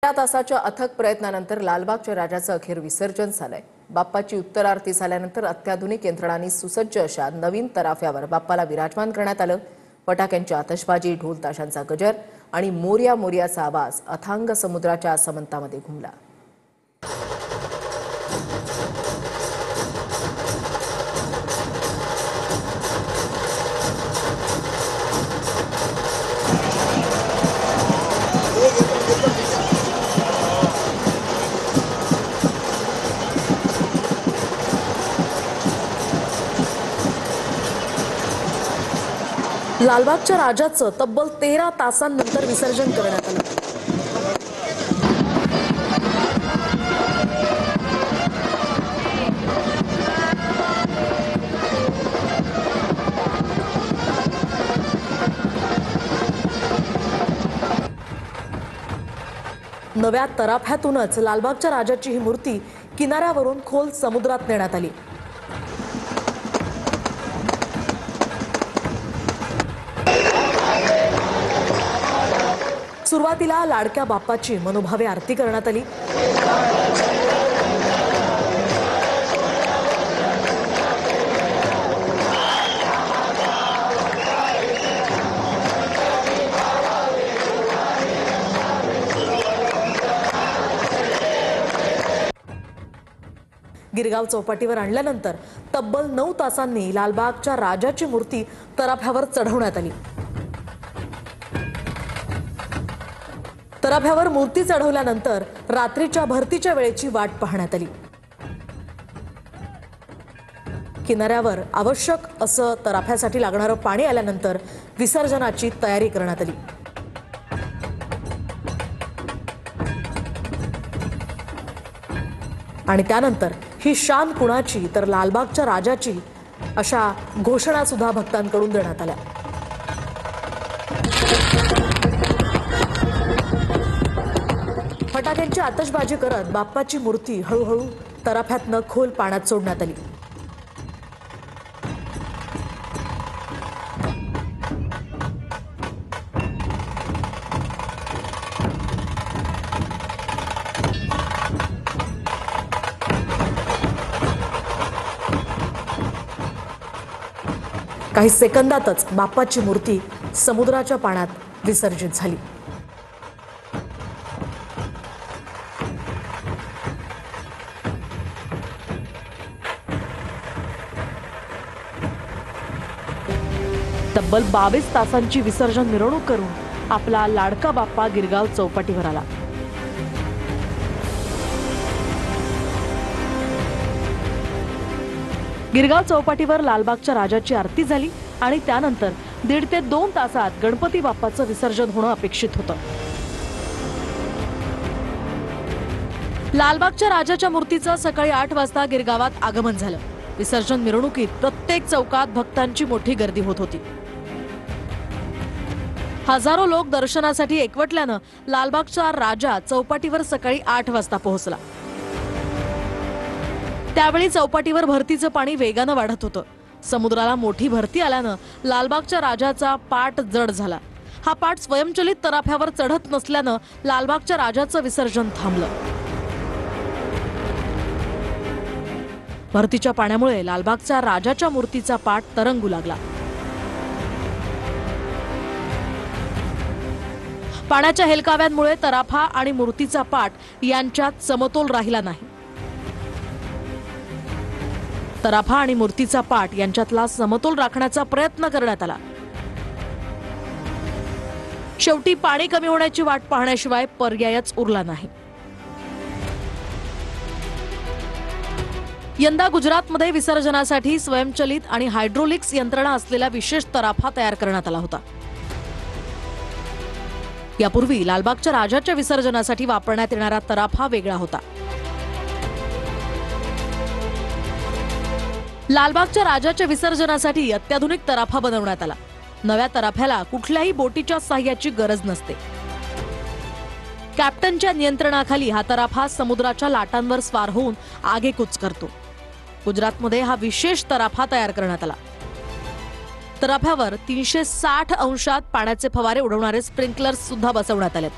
13 तासाच्या अथक प्रयत्नानंतर लालबागच्या राजाचं अखेर विसर्जन झालंय। बाप्पाची उत्तर आरती झाल्यानंतर अत्याधुनिक यंत्रणांनी सुसज्ज अशा नवीन तराफ्यावर बाप्पाला विराजमान करण्यात आलं। फटाक्यांची आतषबाजी, ढोल ताशांचा गजर आणि मोरया मोरयाचा आवाज अथांग समुद्राच्या समंतामध्ये घुमला। लालबागच्या राजाचं तब्बल 13 तासांनंतर विसर्जन करण्यात आलं। नव्या तराफ्यातूनच लालबागच्या राजाची ही मूर्ती किनाऱ्यावरून खोल समुद्रात नेण्यात आली। सुरुवातीला लाडक्या बाप्पाची मनोभावे आरती करण्यात आली। गिरगाव चौपाटीवर आणल्यानंतर तब्बल 9 तासांनी लालबागच्या राजाची मूर्ती तराफ्यावर चढवण्यात आली। तराफ्यावर मूर्ती चढवल्यानंतर रात्रीच्या भरतीच्या वेळेची वाट पाहण्यात आली। किनाऱ्यावर आवश्यक असं तराफ्यासाठी लागणारं पाणी आल्यानंतर विसर्जनाची तयारी करण्यात आली। आणि त्यानंतर ही शान कुणाची तर लालबागच्या राजाची अशा घोषणा सुद्धा भक्तांकडून देण्यात आल्या। फटाक्यांची आतषबाजी करत बाप्पाची मूर्ती हळूहळू तराफ्यातनं खोल पाण्यात सोडण्यात आली। काही सेकंदातच बाप्पाची मूर्ती समुद्राच्या पाण्यात विसर्जित झाली। तब्बल 22 तासांची विसर्जन मिरवणूक करून आपला लाडका बाप्पा गिरगाव चौपाटीवर आला। गिरगाव चौपाटीवर लालबागच्या राजाची आरती झाली आणि त्यानंतर 1.5 ते 2 तासात गणपती बाप्पाचं विसर्जन होणं अपेक्षित होतं। लालबागच्या राजाच्या मूर्तीचं सकाळी 8 वाजता गिरगावात आगमन झालं। विसर्जन मिरवणुकीत प्रत्येक चौकात भक्तांची मोठी गर्दी होत होती। हजारो लोक दर्शनासाठी एकवटल्यानं लालबागचा राजा चौपाटीवर सकाळी 8 वाजता पोहोचला। त्यावेळी चौपाटीवर भरतीचं पाणी वेगानं वाढत होतं। समुद्राला मोठी भरती आल्यानं लालबागच्या राजाचा पाट जड झाला। हा पाट स्वयंचलित तराफ्यावर चढत नसल्यानं लालबागच्या राजाचं विसर्जन थांबलं। भरतीच्या पाण्यामुळे लालबागच्या राजाच्या मूर्तीचा पाट तरंगू लागला। पाण्याच्या हेलकाव्यांमुळे तराफा आणि मूर्तीचा पाट यांच्यात समतोल राहिला नाही। तराफा आणि मूर्तीचा पाट यांच्यातला समतोल राखण्याचा प्रयत्न करण्यात आला। शेवटी पाणी कमी होण्याची वाट पाहण्याशिवाय पर्यायच उरला नाही। यंदा गुजरातमध्ये विसर्जनासाठी स्वयंचलित आणि हायड्रोलिक्स यंत्रणा असलेला विशेष तराफा तयार करण्यात आला होता। यापूर्वी लालबागच्या राजाच्या विसर्जनासाठी वापरण्यात येणारा तराफा वेगळा होता। लालबागच्या राजाच्या विसर्जनासाठी अत्याधुनिक तराफा बनवण्यात आला। नव्या तराफ्याला कुठल्याही बोटीच्या सहाय्याची गरज नसते। कॅप्टनच्या नियंत्रणाखाली हा तराफा समुद्राच्या लाटांवर स्वार होऊन आगेकूच करतो। गुजरातमध्ये हा विशेष तराफा तयार करण्यात आला। तराफ्यावर 360 अंशात पाण्याचे फवारे उडवणारे स्प्रिंकलर्स सुद्धा बसवण्यात आलेत।